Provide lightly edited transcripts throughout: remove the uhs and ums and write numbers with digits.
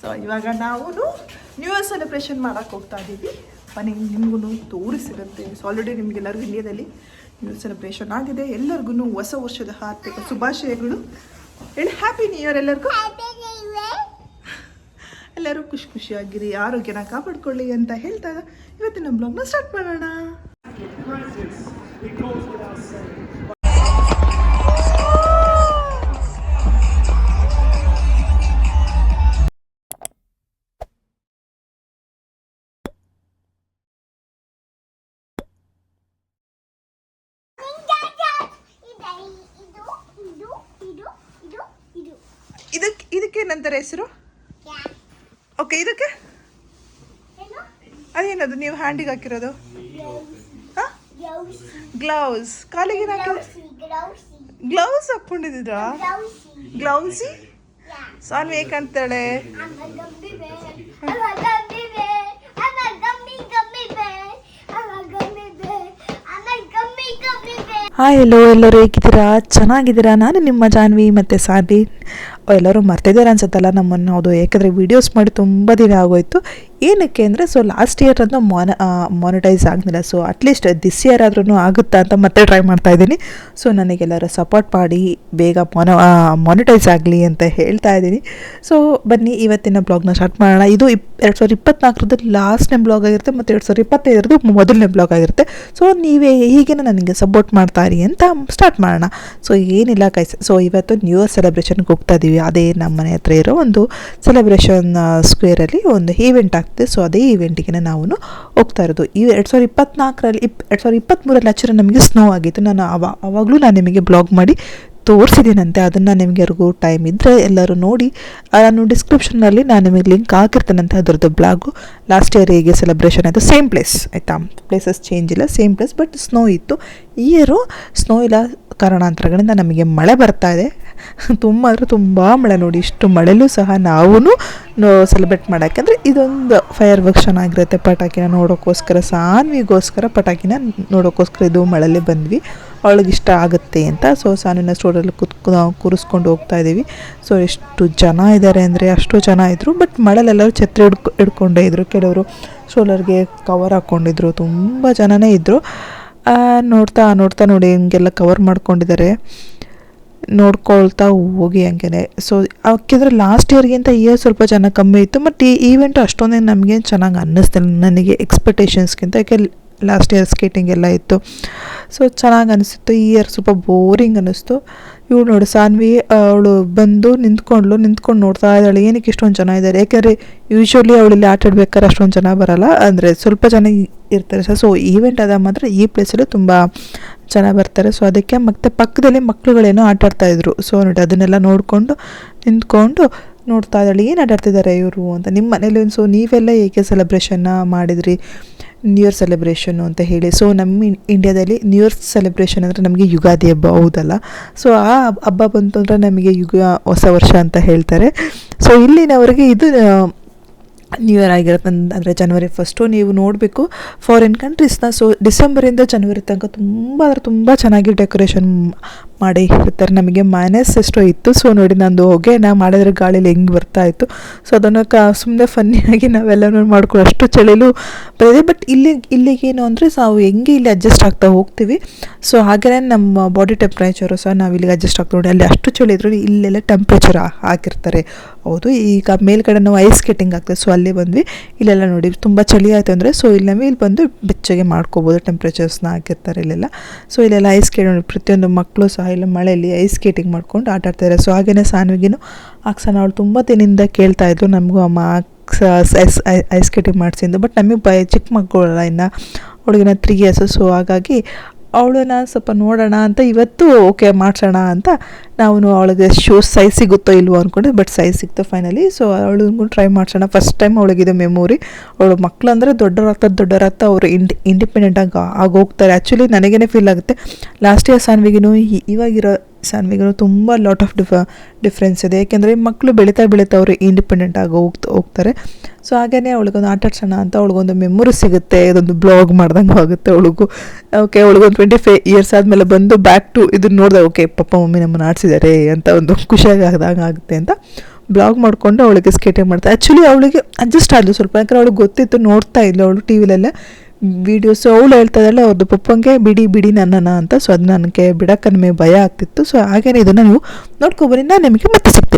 So ಇವಾಗ ನಾವು new year celebration ಮಾಡೋಕ್ಕೆ ಹೋಗ್ತಾ ಇದ್ದೀವಿ. ಬನ್ನಿ ನಿಮಗೂ ತೋರಿಸಿರುತ್ತೆ. ಸೊ ಆಲ್ರೆಡಿ ನಿಮಗೆಲ್ಲರಿಗೂ ಇಂಡಿಯಾದಲ್ಲಿ ನ್ಯೂ ಇಯರ್ ಸೆಲೆಬ್ರೇಷನ್ ಆಗಿದೆ. ಎಲ್ಲರಿಗೂ ಹೊಸ ವರ್ಷದ ಹಾರ್ದಿಕ ಶುಭಾಶಯಗಳು. ಹೇಳಿ ಹ್ಯಾಪಿ ನ್ಯೂ ಇಯರ್ ಎಲ್ಲರಿಗೂ. ಎಲ್ಲರೂ ಖುಷಿಯಾಗಿರಿ, ಆರೋಗ್ಯನ ಕಾಪಾಡ್ಕೊಳ್ಳಿ ಅಂತ ಹೇಳ್ತಾ ಇವತ್ತಿನ ಬ್ಲಾಗ್ನ ಸ್ಟಾರ್ಟ್ ಮಾಡೋಣ. ಇದಕ್ಕೇನಂತಾರೆ ಹೆಸರು? ಓಕೆ, ಇದಕ್ಕೆ ಅದೇನದು ನೀವು ಹ್ಯಾಂಡಿಗೆ ಹಾಕಿರೋದು? ಗ್ಲೌಸ್. ಕಾಲಿಗೆ ಗ್ಲೌಸ್ ಹಾಕೊಂಡಿದ್ದೀರಾ? ಗ್ಲೌಸಿ ಸಾನ್ವಿ ಹೇಗಂತಾಳೆ? ಹಾಯ್, ಎಲ್ಲೋ ಎಲ್ಲರೂ ಹೇಗಿದ್ದೀರಾ? ಚೆನ್ನಾಗಿದ್ದೀರಾ? ನಾನು ನಿಮ್ಮ ಜಾನ್ವಿ ಮತ್ತು ಸಾನ್ವಿ. ಎಲ್ಲರೂ ಮರ್ತಿದ್ದಾರೆ ಅನ್ಸುತ್ತಲ್ಲ ನಮ್ಮನ್ನು. ಹೌದು, ಯಾಕಂದರೆ ವೀಡಿಯೋಸ್ ಮಾಡಿ ತುಂಬ ದಿನ ಆಗೋಯ್ತು. ಏನಕ್ಕೆ ಅಂದರೆ ಸೊ ಲಾಸ್ಟ್ ಇಯರ್ ಅಂತ ಮಾನಿಟೈಸ್ ಆಗಲಿಲ್ಲ. ಸೊ ಅಟ್ಲೀಸ್ಟ್ ದಿಸ್ ಇಯರ್ ಆದ್ರೂ ಆಗುತ್ತಾ ಅಂತ ಮತ್ತೆ ಟ್ರೈ ಮಾಡ್ತಾಯಿದ್ದೀನಿ. ಸೊ ನನಗೆಲ್ಲರೂ ಸಪೋರ್ಟ್ ಮಾಡಿ ಬೇಗ ಮಾನಿಟೈಸ್ ಆಗಲಿ ಅಂತ ಹೇಳ್ತಾ ಇದ್ದೀನಿ. ಸೊ ಬನ್ನಿ ಇವತ್ತಿನ ಬ್ಲಾಗ್ನ ಸ್ಟಾರ್ಟ್ ಮಾಡೋಣ. ಇದು 2024 ಲಾಸ್ಟ್ನೇ ಬ್ಲಾಗ್ ಆಗಿರುತ್ತೆ ಮತ್ತು 2025 ಮೊದಲನೇ ಬ್ಲಾಗ್ ಆಗಿರುತ್ತೆ. ಸೊ ನೀವೇ ಹೀಗೇನೆ ನನಗೆ ಸಪೋರ್ಟ್ ಮಾಡ್ತಾ ಇರಿ ಅಂತ ಸ್ಟಾರ್ಟ್ ಮಾಡೋಣ. ಸೊ ಏನಿಲ್ಲ ಸೊ ಇವತ್ತು ನ್ಯೂ ಇಯರ್ ಸೆಲೆಬ್ರೇಷನ್ಗೆ ಹೋಗ್ತಾ ಇದ್ದೀವಿ. ಅದೇ ನಮ್ಮ ಮನೆ ಹತ್ರ ಇರೋ ಒಂದು ಸೆಲೆಬ್ರೇಷನ್ ಸ್ಕ್ವೇರಲ್ಲಿ ಒಂದು ಈವೆಂಟ್ ಆಗ್ತದೆ. ಸೊ ಅದೇ ಈವೆಂಟಿಗೆ ನಾವು ಹೋಗ್ತಾ ಇರೋದು. ಈ 2024ರಲ್ಲಿ 2023ರಲ್ಲಿ ಆಕ್ಚುಲಿ ನಮಗೆ ಸ್ನೋ ಆಗಿತ್ತು. ನಾನು ಆವಾಗಲೂ ನಾನು ನಿಮಗೆ ಬ್ಲಾಗ್ ಮಾಡಿ ತೋರಿಸಿದ್ದೀನಂತೆ. ಅದನ್ನು ನಿಮಗೆ ಯಾರಿಗೂ ಟೈಮ್ ಇದ್ದರೆ ಎಲ್ಲರೂ ನೋಡಿ. ನಾನು ಡಿಸ್ಕ್ರಿಪ್ಷನ್ನಲ್ಲಿ ನಾನು ನಿಮಗೆ ಲಿಂಕ್ ಹಾಕಿರ್ತೇನಂತೆ ಅದರದ್ದು ಬ್ಲಾಗು. ಲಾಸ್ಟ್ ಇಯರ್ ಹೇಗೆ ಸೆಲೆಬ್ರೇಷನ್ ಆಯಿತು, ಸೇಮ್ ಪ್ಲೇಸ್ ಆಯಿತಾ, ಪ್ಲೇಸಸ್ ಚೇಂಜ್ ಇಲ್ಲ, ಸೇಮ್ ಪ್ಲೇಸ್, ಬಟ್ ಸ್ನೋ ಇತ್ತು. ಈ ಇಯರು ಸ್ನೋ ಇಲ್ಲ ಕಾರಣಾಂತರಗಳಿಂದ ನಮಗೆ ಮಳೆ ಬರ್ತಾ ಇದೆ. ತುಂಬ ಅಂದರೆ ತುಂಬ ಮಳೆ. ನೋಡಿ, ಇಷ್ಟು ಮಳೆಯಲ್ಲೂ ಸಹ ನಾವು ಸೆಲೆಬ್ರೇಟ್ ಮಾಡೋಕ್ಕೆ ಅಂದರೆ ಇದೊಂದು ಫೈರ್ ವರ್ಕ್ಸ್ ಚೆನ್ನಾಗಿರುತ್ತೆ. ಪಟಾಕಿನ ನೋಡೋಕ್ಕೋಸ್ಕರ, ಸಾನ್ವಿಗೋಸ್ಕರ ಪಟಾಕಿನ ನೋಡೋಕ್ಕೋಸ್ಕರ ಇದು ಮಳೆಯಲ್ಲಿ ಬಂದ್ವಿ. ಅವಳಿಗೆ ಇಷ್ಟ ಆಗುತ್ತೆ ಅಂತ. ಸೊ ಸಾನ್ವಿನ ಸ್ಟೋರಲ್ಲಿ ಕೂರಿಸ್ಕೊಂಡು ಹೋಗ್ತಾ ಇದ್ದೀವಿ. ಸೊ ಎಷ್ಟು ಜನ ಇದ್ದಾರೆ ಅಂದರೆ ಅಷ್ಟು ಜನ ಇದ್ದರು. ಬಟ್ ಮಳೆಲೆಲ್ಲರೂ ಛತ್ರಿ ಹಿಡ್ಕೊಂಡೇ ಇದ್ದರು. ಕೆಲವರು ಸೋಲರ್ಗೆ ಕವರ್ ಹಾಕ್ಕೊಂಡಿದ್ರು. ತುಂಬ ಜನನೇ ಇದ್ದರು. ನೋಡ್ತಾ ನೋಡಿ ಹಿಂಗೆಲ್ಲ ಕವರ್ ಮಾಡ್ಕೊಂಡಿದ್ದಾರೆ. ನೋಡ್ಕೊಳ್ತಾ ಹೋಗಿ ಹಂಗೆ. ಸೊ ಯಾಕೆಂದರೆ ಲಾಸ್ಟ್ ಇಯರ್ಗಿಂತ ಈ ಇಯರ್ ಸ್ವಲ್ಪ ಜನ ಕಮ್ಮಿ ಇತ್ತು. ಬಟ್ ಈ ಈವೆಂಟ್ ಅಷ್ಟೊಂದೇ ನಮಗೆ ಚೆನ್ನಾಗಿ ಅನ್ನಿಸ್ತಿಲ್ಲ ನನಗೆ ಎಕ್ಸ್ಪೆಕ್ಟೇಷನ್ಸ್ಗಿಂತ. ಯಾಕೆ ಲಾಸ್ಟ್ ಇಯರ್ ಸ್ಕೇಟಿಂಗ್ ಎಲ್ಲ ಇತ್ತು. ಸೊ ಚೆನ್ನಾಗಿ ಅನಿಸ್ತಿತ್ತು. ಈ ಇಯರ್ ಸ್ವಲ್ಪ ಬೋರಿಂಗ್ ಅನ್ನಿಸ್ತು. ಇವಳು ನೋಡಿ ಸಾನ್ವಿ, ಅವಳು ಬಂದು ನಿಂತ್ಕೊಂಡು ನೋಡ್ತಾ ಇದ್ದಾಳೆ ಏನಕ್ಕೆ ಇಷ್ಟೊಂದು ಜನ ಇದ್ದಾರೆ. ಯಾಕೆಂದರೆ ಯೂಶ್ವಲಿ ಅವಳಲ್ಲಿ ಆಟ ಆಡ್ಬೇಕಾದ್ರೆ ಅಷ್ಟೊಂದು ಜನ ಬರೋಲ್ಲ, ಅಂದರೆ ಸ್ವಲ್ಪ ಜನ ಇರ್ತಾರೆ. ಸೊ ಈವೆಂಟ್ ಆದ ಮಾತ್ರ ಈ ಪ್ಲೇಸಲ್ಲಿ ತುಂಬ ಜನ ಬರ್ತಾರೆ. ಸೊ ಅದಕ್ಕೆ ಮತ್ತೆ ಪಕ್ಕದಲ್ಲಿ ಮಕ್ಕಳುಗಳೇನೋ ಆಟ ಆಡ್ತಾಯಿದ್ರು. ಸೊ ನೋಡಿ ಅದನ್ನೆಲ್ಲ ನಿಂತ್ಕೊಂಡು ನೋಡ್ತಾ ಇದ್ದಾಳೆ ಏನು ಆಟಾಡ್ತಿದ್ದಾರೆ ಇವರು ಅಂತ. ನಿಮ್ಮ ಮನೇಲಿ ಸೊ ನೀವೆಲ್ಲ ಹೇಗೆ ಸೆಲೆಬ್ರೇಷನ್ನ ಮಾಡಿದ್ರಿ ನ್ಯೂ ಇಯರ್ ಸೆಲೆಬ್ರೇಷನ್ನು ಅಂತ ಹೇಳಿ. ಸೊ ನಮ್ಮ ಇಂಡಿಯಾದಲ್ಲಿ ನ್ಯೂ ಇಯರ್ ಸೆಲೆಬ್ರೇಷನ್ ಅಂದರೆ ನಮಗೆ ಯುಗಾದಿ ಹಬ್ಬ, ಹೌದಲ್ಲ. ಸೊ ಆ ಹಬ್ಬ ಬಂತು ಅಂದರೆ ನಮಗೆ ಹೊಸ ವರ್ಷ ಅಂತ ಹೇಳ್ತಾರೆ. ಸೊ ಇಲ್ಲಿನವರೆಗೆ ಇದು ನ್ಯೂ ಇಯರ್ ಆಗಿರುತ್ತೆ. ಅಂದರೆ January 1 ನೀವು ನೋಡಬೇಕು ಫಾರಿನ್ ಕಂಟ್ರೀಸ್ನ. ಸೊ ಡಿಸೆಂಬರಿಂದ ಜನವರಿ ತನಕ ತುಂಬ ಚೆನ್ನಾಗಿ ಡೆಕೋರೇಷನ್ ಮಾಡಿ ಇರ್ತಾರೆ. ನಮಗೆ ಮೈನಸ್ ಎಷ್ಟೋ ಇತ್ತು. ಸೊ ನೋಡಿ, ನಂದು ಹೊಗೆನ ಮಾಡಿದ್ರೆ ಗಾಳಿಲಿ ಹೆಂಗೆ ಬರ್ತಾಯಿತ್ತು. ಸೊ ಅದನ್ನು ಸುಮ್ಮನೆ ಫನ್ನಿಯಾಗಿ ನಾವೆಲ್ಲನೂ ಮಾಡ್ಕೊಂಡು ಅಷ್ಟು ಚಳಿಲೂ ಬರೋದೆ. ಬಟ್ ಇಲ್ಲಿಗೇನು ಅಂದರೆ ನಾವು ಹೆಂಗೆ ಇಲ್ಲಿ ಅಡ್ಜಸ್ಟ್ ಆಗ್ತಾ ಹೋಗ್ತೀವಿ. ಸೊ ಹಾಗೆಯೇ ನಮ್ಮ ಬಾಡಿ ಟೆಂಪ್ರೇಚರು ಸಹ ನಾವು ಇಲ್ಲಿಗೆ ಅಡ್ಜಸ್ಟ್ ಆಗ್ತಾ ನೋಡಿ. ಅಲ್ಲಿ ಅಷ್ಟು ಚಳಿ ಇದ್ರು ಇಲ್ಲೆಲ್ಲ ಟೆಂಪ್ರೇಚರ್ ಹಾಕಿರ್ತಾರೆ. ಹೌದು, ಈಗ ಮೇಲ್ಗಡೆ ನಾವು ಐಸ್ ಸ್ಕೇಟಿಂಗ್ ಆಗ್ತದೆ. ಸೊ ಅಲ್ಲಿ ಬಂದ್ವಿ. ಇಲ್ಲೆಲ್ಲ ನೋಡಿ ತುಂಬ ಚಳಿ ಆಯಿತು ಅಂದರೆ ಸೊ ಇಲ್ಲಿ ಬಂದು ಬೆಚ್ಚಗೆ ಮಾಡ್ಕೋಬೋದು. ಟೆಂಪ್ರೇಚರ್ಸ್ನ ಹಾಕಿರ್ತಾರೆ ಇಲ್ಲೆಲ್ಲ. ಸೊ ಇಲ್ಲೆಲ್ಲ ಐಸ್ ಸ್ಕೇಟ್ ನೋಡಿ, ಪ್ರತಿಯೊಂದು ಮಕ್ಕಳು ಸಹ ಇಲ್ಲ ಮಳೆಯಲ್ಲಿ ಐಸ್ ಸ್ಕೇಟಿಂಗ್ ಮಾಡ್ಕೊಂಡು ಆಟ ಆಡ್ತಾರೆ. ಸೊ ಹಾಗೆಯೇ ಸಾನ್ವಿಗಿನೂ ಹಾಕ್ಸೋಣ ಅವಳು ತುಂಬ ದಿನದಿಂದ ಕೇಳ್ತಾಯಿದ್ರು ನಮಗೂ ಅಮ್ಮ ಐಸ್ ಸ್ಕೇಟಿಂಗ್ ಮಾಡಿಸಿದ್ದು. ಬಟ್ ನಮಗೆ ಚಿಕ್ಕ ಮಕ್ಕಳಲ್ಲ, ಇನ್ನು ಅವಳಿಗಿನ 3 years. ಸೊ ಹಾಗಾಗಿ ಅವಳನ್ನ ಸ್ವಲ್ಪ ನೋಡೋಣ ಅಂತ ಇವತ್ತು ಓಕೆ ಮಾಡಿಸೋಣ ಅಂತ ನಾವು ಅವಳಿಗೆ ಶೂಸ್ ಸೈಜ್ ಸಿಗುತ್ತೋ ಇಲ್ವೋ ಅಂದ್ಕೊಂಡೆ. ಬಟ್ ಸೈಜ್ ಸಿಕ್ತು ಫೈನಲಿ. ಸೊ ಅವಳಿಗೂ ಟ್ರೈ ಮಾಡಿಸೋಣ. First time ಅವಳಿಗಿದೆ memory. ಅವಳು ಮಕ್ಕಳು ಅಂದರೆ ದೊಡ್ಡವರಾಗ್ತಾ ಅವರು ಇಂಡಿಪೆಂಡೆಂಟಾಗಿ ಆಗೋಗ್ತಾರೆ. ಆ್ಯಕ್ಚುಲಿ ನನಗೇ ಫೀಲ್ ಆಗುತ್ತೆ. ಲಾಸ್ಟ್ ಇಯರ್ ಸಾನ್ವಿಗಿನೂ ಇವಾಗಿರೋ ಸಾನ್ವಿಗೂ ತುಂಬ ಲಾಟ್ ಆಫ್ ಡಿಫ್ರೆನ್ಸ್ ಇದೆ. ಯಾಕೆಂದರೆ ಮಕ್ಕಳು ಬೆಳೀತಾ ಅವರು ಇಂಡಿಪೆಂಡೆಂಟ್ ಆಗಿ ಹೋಗ್ತಾರೆ. ಸೊ ಹಾಗೆಯೇ ಅವಳಿಗೊಂದು ಆಟ ಆಡ್ಸೋಣ ಅಂತ ಅವಳಿಗೊಂದು ಮೆಮೊರಿ ಸಿಗುತ್ತೆ. ಇದೊಂದು ಬ್ಲಾಗ್ ಮಾಡ್ದಂಗೆ ಆಗುತ್ತೆ ಅವಳಿಗೂ. ಓಕೆ, ಅವಳಿಗೊಂದು 25 years ಆದಮೇಲೆ ಬಂದು ಬ್ಯಾಕ್ ಟು ಇದನ್ನು ನೋಡಿದೆ. ಓಕೆ, ಪಪ್ಪ ಮಮ್ಮಿ ನಮ್ಮನ್ನು ಆಡಿಸಿದ್ದಾರೆ ಅಂತ ಒಂದು ಖುಷಿಯಾಗಿ ಆಗುತ್ತೆ ಅಂತ ಬ್ಲಾಗ್ ಮಾಡಿಕೊಂಡು ಅವಳಿಗೆ ಸ್ಕೇಟಿಂಗ್ ಮಾಡ್ತಾಳೆ. ಆ್ಯಕ್ಚುಲಿ ಅವಳಿಗೆ ಅಡ್ಜಸ್ಟ್ ಆದಳು ಸ್ವಲ್ಪ, ಯಾಕಂದ್ರೆ ಅವಳಿಗೆ ಗೊತ್ತಿತ್ತು, ನೋಡ್ತಾ ಇದ್ಲು ಅವಳು ಟಿ ವಿಲೆಲ್ಲ ವೀಡಿಯೋಸು. ಅವಳು ಹೇಳ್ತಾ ಇದ್ದಾಳೆ ಅವ್ರದ್ದು ಪಪ್ಪಂಗೆ ಬಿಡಿ ಬಿಡಿ ನನ್ನನ್ನು ಅಂತ. ಸೊ ಅದು ನನಗೆ ಬಿಡೋಕ್ಕೆ ನಮಗೆ ಭಯ ಆಗ್ತಿತ್ತು. ಸೊ ಹಾಗೇನೆ ಇದನ್ನು ನೀವು ನೋಡ್ಕೊಬನ್ನಿ, ನಾನು ನಿಮಗೆ ಮತ್ತೆ ಸಿಗ್ತೀನಿ.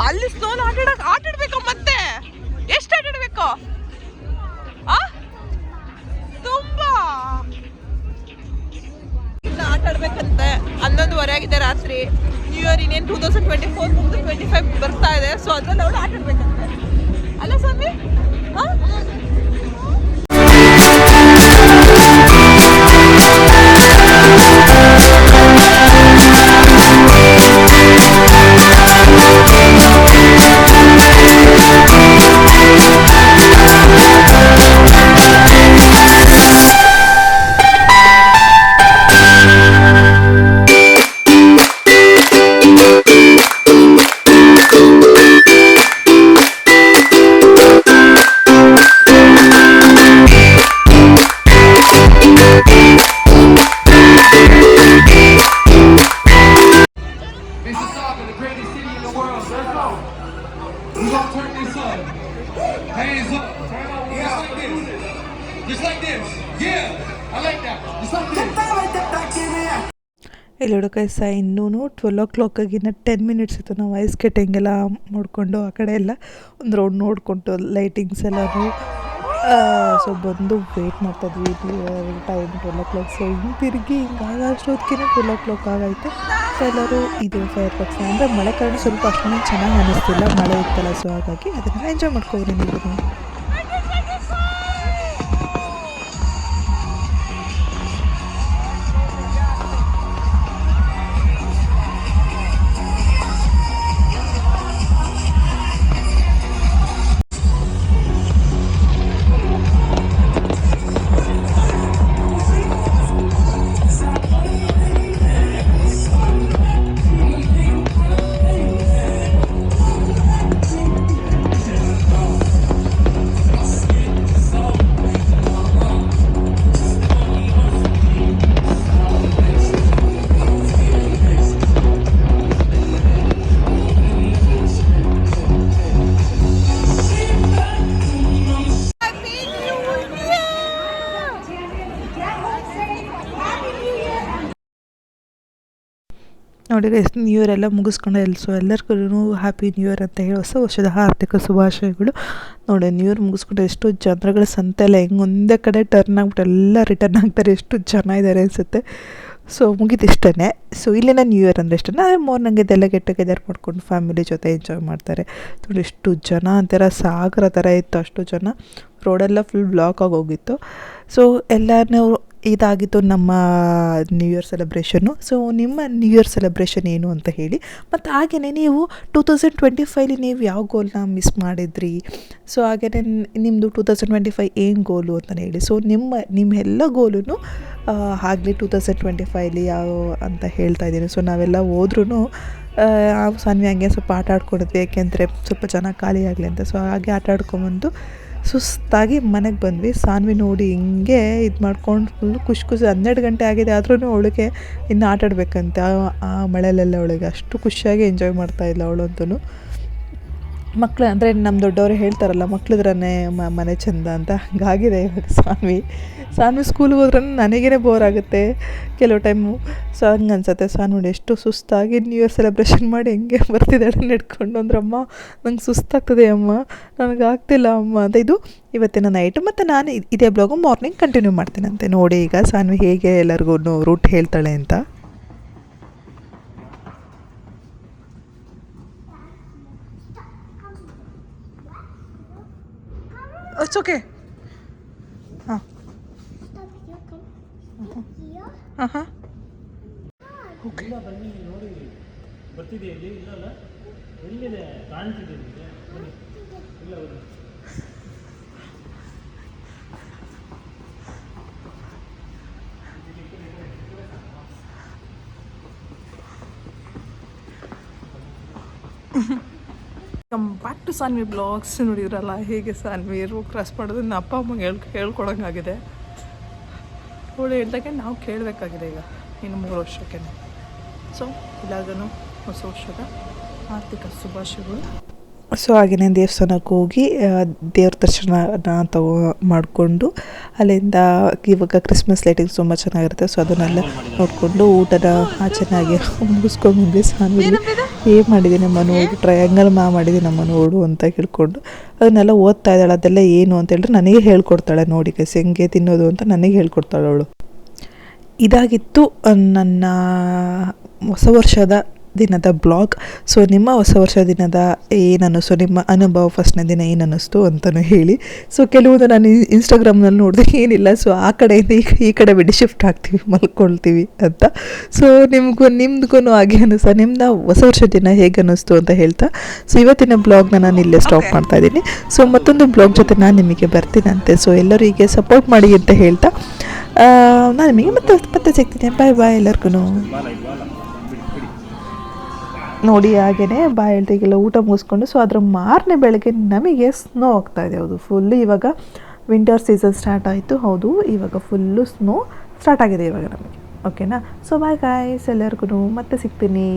ಅಲ್ಲಿ ಸ್ನೋಲ್ ಆಟಾಡ್ಬೇಕು, ಮತ್ತೆ ಎಷ್ಟು ಆಟಾಡ್ಬೇಕು? ತುಂಬಾ ಇನ್ನು ಆಟಾಡ್ಬೇಕಂತೆ. 11:30 ಆಗಿದೆ ರಾತ್ರಿ. ನ್ಯೂ ಇಯರ್ ಇನ್ನೇನು 2024 ಮುಂದೆ 25 ಬರ್ತಾ ಇದೆ. ಸೊ ಅದ್ರಲ್ಲಿ ಅವಳು ಆಟಾಡ್ಬೇಕಂತೆ, ಅಲ್ಲ ಸ್ವಾಮಿ? ಇಲ್ಲಿ ಹುಡುಕಾಯಿ ಸಹ ಇನ್ನೂ 12 o'clock ಆಗಿನ 10 minutes ಇತ್ತು. ನಾವು ಐಸ್ ಸ್ಕೇಟಿಂಗ್ ಎಲ್ಲ ನೋಡಿಕೊಂಡು ಆ ಕಡೆ ಎಲ್ಲ ಒಂದು ರೌಂಡ್ ನೋಡಿಕೊಂಡು ಲೈಟಿಂಗ್ಸ್ ಎಲ್ಲನೂ ಸೊ ಬಂದು ವೆಯ್ಟ್ ಮಾಡ್ತಾಯಿದ್ವಿ. Time 12 o'clock. ಸೊ ಹಿಂಗೆ ತಿರುಗಿ ಹಿಂಗೆ ಅಷ್ಟೊತ್ತಿಗೆ 12 o'clock ಆಗಾಯಿತು. ಸೊ ಎಲ್ಲರೂ ಇದು ಫೈರ್ ವರ್ಕ್ಸ್ ಅಂದರೆ ಮಳೆ ಕಾರಣ ಸ್ವಲ್ಪ ಅಷ್ಟೊಂದು ಚೆನ್ನಾಗಿ ಅನ್ನಿಸ್ತಿಲ್ಲ, ಮಳೆ ಇತ್ತಲ್ಲ. ಸೊ ಹಾಗಾಗಿ ಅದನ್ನು ಎಂಜಾಯ್ ಮಾಡ್ಕೊಬೋದು ನೀವು. ನೋಡಿ ನ್ಯೂ ಇಯರ್ ಎಲ್ಲ ಮುಗಿಸ್ಕೊಂಡು ಎಲ್ಲರಿಗೂ ಹ್ಯಾಪಿ ನ್ಯೂ ಇಯರ್ ಅಂತ ಹೇಳಿ ಹೊಸ ವರ್ಷದ ಹಾರ್ದಿಕ ಶುಭಾಶಯಗಳು. ನೋಡಿ ನ್ಯೂ ಇಯರ್ ಮುಗಿಸ್ಕೊಂಡು ಎಷ್ಟು ಜನಗಳ ಸಂತೆ ಎಲ್ಲ ಹೆಂಗೆ ಒಂದೇ ಕಡೆ ಟರ್ನ್ ಆಗ್ಬಿಟ್ಟು ಎಲ್ಲ ರಿಟರ್ನ್ ಆಗ್ತಾರೆ, ಎಷ್ಟು ಜನ ಇದ್ದಾರೆ ಅನಿಸುತ್ತೆ. ಸೊ ಮುಗಿದು ಇಷ್ಟೇ. ಸೊ ಇಲ್ಲಿನ ನ್ಯೂ ಇಯರ್ ಅಂದರೆ ಇಷ್ಟೇ. ಮಾರ್ನಿಂಗ್ ಇದೆಲ್ಲ ಗೆಟ್ ಟುಗೆದರ್ ಮಾಡ್ಕೊಂಡು ಫ್ಯಾಮಿಲಿ ಜೊತೆ ಎಂಜಾಯ್ ಮಾಡ್ತಾರೆ. ನೋಡಿ ಎಷ್ಟು ಜನ ಅಂತಾರೆ, ಸಾಗರ ಥರ ಇತ್ತು ಅಷ್ಟು ಜನ. ರೋಡೆಲ್ಲ ಫುಲ್ ಬ್ಲಾಕ್ ಆಗೋಗಿತ್ತು. ಸೊ ಎಲ್ಲನೂ ಇದಾಗಿತ್ತು ನಮ್ಮ ನ್ಯೂ ಇಯರ್ ಸೆಲೆಬ್ರೇಷನ್ನು. ಸೊ ನಿಮ್ಮ ನ್ಯೂ ಇಯರ್ ಸೆಲೆಬ್ರೇಷನ್ ಏನು ಅಂತ ಹೇಳಿ. ಮತ್ತು ಹಾಗೆಯೇ ನೀವು 2025 ನೀವು ಯಾವ ಗೋಲ್ನ ಮಿಸ್ ಮಾಡಿದ್ರಿ, ಸೊ ಹಾಗೆಯೇ ನಿಮ್ಮದು 2025 ಏನು ಗೋಲು ಅಂತ ಹೇಳಿ. ಸೊ ನಿಮ್ಮೆಲ್ಲ ಗೋಲು ಆಗಲಿ 2025 ಯಾವ ಅಂತ ಹೇಳ್ತಾ ಇದ್ದೀನಿ. ಸೊ ನಾವೆಲ್ಲ ಹೋದ್ರೂ ಸಾನ್ವಿ ಹಂಗೆ ಸ್ವಲ್ಪ ಆಟ ಆಡ್ಕೊಂಡಿದ್ವಿ, ಯಾಕೆಂದರೆ ಸ್ವಲ್ಪ ಚೆನ್ನಾಗಿ ಖಾಲಿ ಆಗಲಿ ಅಂತ. ಸೊ ಹಾಗೆ ಆಟ ಆಡ್ಕೊಂಬಂದು ಸುಸ್ತಾಗಿ ಮನೆಗೆ ಬಂದ್ವಿ. ಸಾನ್ವಿ ನೋಡಿ ಹಿಂಗೆ ಇದು ಮಾಡ್ಕೊಂಡು ಫುಲ್ಲು ಖುಷಿ 12 ಗಂಟೆ ಆಗಿದೆ, ಆದ್ರೂ ಅವಳಿಗೆ ಇನ್ನು ಆಟ ಆಡಬೇಕಂತೆ ಆ ಮಳೆಯಲ್ಲೆಲ್ಲ. ಅವಳಿಗೆ ಅಷ್ಟು ಖುಷಿಯಾಗಿ ಎಂಜಾಯ್ ಮಾಡ್ತಾಯಿಲ್ಲ ಅವಳಂತೂ. ಮಕ್ಕಳು ಅಂದರೆ ನಮ್ಮ ದೊಡ್ಡವರು ಹೇಳ್ತಾರಲ್ಲ ಮಕ್ಳಿದ್ರೇ ಮನೆ ಚೆಂದ ಅಂತ, ಹಂಗಾಗಿದೆ ಇವಾಗ ಸಾನ್ವಿ ಸ್ಕೂಲ್ಗೆ ಹೋದ್ರೆ ನನಗೇ ಬೋರ್ ಆಗುತ್ತೆ ಕೆಲವು ಟೈಮು. ಸೊ ಹಂಗೆ ಅನ್ಸುತ್ತೆ. ನೋಡಿ ಎಷ್ಟು ಸುಸ್ತಾಗಿ ನ್ಯೂ ಇಯರ್ ಸೆಲೆಬ್ರೇಷನ್ ಮಾಡಿ ಹೆಂಗೆ ಬರ್ತಿದ್ದಾಳೆ ನಡ್ಕೊಂಡು ಅಂದ್ರಮ್ಮ, ನಂಗೆ ಸುಸ್ತಾಗ್ತದೆ ಅಮ್ಮ, ನನಗಾಗ್ತಿಲ್ಲ ಅಮ್ಮ ಅಂತ. ಇದು ಇವತ್ತಿನ ನೈಟು. ಮತ್ತು ನಾನು ಇದೇ ಬ್ಲಾಗು ಮಾರ್ನಿಂಗ್ ಕಂಟಿನ್ಯೂ ಮಾಡ್ತೀನಂತೆ. ನೋಡಿ ಈಗ ಸಾನ್ವಿ ಹೇಗೆ ಎಲ್ಲರಿಗೂ ರೂಟ್ ಹೇಳ್ತಾಳೆ ಅಂತ. It's okay. ಹಾಂ ಹಾಂ ಹಾಂ okay. Come back to Saanvi blogs. ನೋಡಿದ್ರಲ್ಲ ಹೇಗೆ ಸಾನ್ವಿ ರೋಡ್ ಕ್ರಾಸ್ ಮಾಡೋದನ್ನ ಅಪ್ಪ ಅಮ್ಮಗೆ ಹೇಳ್ಕೊಡೋಂಗಾಗಿದೆ. ಅವಳು ಹೇಳ್ದಾಗೆ ನಾವು ಕೇಳಬೇಕಾಗಿದೆ ಈಗ ಇನ್ನು 3 ವರ್ಷಕ್ಕೆ. ಸೊ ಎಲ್ಲರಿಗೂ ಹೊಸ ವರ್ಷದ ಆರ್ಥಿಕ ಶುಭಾಶಯಗಳು. ಸೊ ಹಾಗೆಯೇ ದೇವಸ್ಥಾನಕ್ಕೆ ಹೋಗಿ ದೇವ್ರ ದರ್ಶನ ಮಾಡಿಕೊಂಡು ಅಲ್ಲಿಂದ ಇವಾಗ ಕ್ರಿಸ್ಮಸ್ ಲೈಟಿಂಗ್ ತುಂಬ ಚೆನ್ನಾಗಿರುತ್ತೆ. ಸೊ ಅದನ್ನೆಲ್ಲ ನೋಡಿಕೊಂಡು ಊಟನ ಚೆನ್ನಾಗಿ ಮುಗಿಸ್ಕೊಂಡು ಬಂದ್ವಿ. ಸಾನ್ವಿ ಏನು ಮಾಡಿದ್ದೀನಿ ಅಮ್ಮ ನೋಡು, ಟ್ರಯಾಂಗಲ್ ಮಾಡಿದ್ದೀನಿ ಅಮ್ಮ ನೋಡು ಅಂತ ಕೇಳ್ಕೊಂಡು ಅದನ್ನೆಲ್ಲ ಓದ್ತಾ ಇದ್ದಾಳೆ. ಅದೆಲ್ಲ ಏನು ಅಂತ ಹೇಳಿದ್ರೆ ನನಗೆ ಹೇಳ್ಕೊಡ್ತಾಳೆ. ನೋಡಿ ಹೆಂಗೆ ತಿನ್ನೋದು ಅಂತ ನನಗೆ ಹೇಳ್ಕೊಡ್ತಾಳೆ ಅವಳು. ಇದಾಗಿತ್ತು ನನ್ನ ಹೊಸ ವರ್ಷದ ದಿನದ ಬ್ಲಾಗ್. ಸೊ ನಿಮ್ಮ ಹೊಸ ವರ್ಷ ದಿನದ ಏನನ್ನಿಸ್ತು, ನಿಮ್ಮ ಅನುಭವ ಫಸ್ಟ್ನೇ ದಿನ ಏನು ಅನ್ನಿಸ್ತು ಅಂತಲೂ ಹೇಳಿ. ಸೊ ಕೆಲವೊಂದು ನಾನು ಇನ್ಸ್ಟಾಗ್ರಾಮ್ನಲ್ಲಿ ನೋಡಿದೆ ಏನಿಲ್ಲ, ಸೊ ಆ ಕಡೆಯಿಂದ ಈ ಕಡೆ ಬಿಟ್ಟು ಶಿಫ್ಟ್ ಆಗ್ತೀವಿ, ಮಲ್ಕೊಳ್ತೀವಿ ಅಂತ. ಸೊ ನಿಮ್ಗೂ ಹಾಗೆ ಅನ್ನಿಸ್ತಾ, ನಿಮ್ದು ಹೊಸ ವರ್ಷ ದಿನ ಹೇಗೆ ಅನ್ನಿಸ್ತು ಅಂತ ಹೇಳ್ತಾ, ಸೊ ಇವತ್ತಿನ ಬ್ಲಾಗ್ನ ನಾನು ಇಲ್ಲೇ ಸ್ಟಾಪ್ ಮಾಡ್ತಾ ಇದ್ದೀನಿ. ಸೊ ಮತ್ತೊಂದು ಬ್ಲಾಗ್ ಜೊತೆ ನಾನು ನಿಮಗೆ ಬರ್ತೀನಂತೆ. ಸೊ ಎಲ್ಲರೂ ಹೀಗೆ ಸಪೋರ್ಟ್ ಮಾಡಿ ಅಂತ ಹೇಳ್ತಾ ನಾನು ನಿಮಗೆ ಮತ್ತೆ ಸಿಗ್ತೀನಿ. ಬಾಯ್ ಎಲ್ಲರಿಗೂ. ನೋಡಿ ಹಾಗೆಯೇ ಹೇಳ್ತಿಗೆಲ್ಲ ಊಟ ಮುಗಿಸ್ಕೊಂಡು, ಸೊ ಅದರ ಮಾರನೇ ಬೆಳಗ್ಗೆ ನಮಗೆ ಸ್ನೋ ಆಗ್ತಾಯಿದೆ. ಹೌದು, ಫುಲ್ಲು ಇವಾಗ ವಿಂಟರ್ ಸೀಸನ್ ಸ್ಟಾರ್ಟ್ ಆಯಿತು. ಹೌದು, ಇವಾಗ ಫುಲ್ಲು ಸ್ನೋ ಸ್ಟಾರ್ಟ್ ಆಗಿದೆ ಇವಾಗ ನಮಗೆ. ಓಕೆನಾ? ಸೊ ಬಾಯ್ ಗಾಯ್ಸ್ ಎಲ್ಲರಿಗೂ ಮತ್ತೆ ಸಿಗ್ತೀನಿ.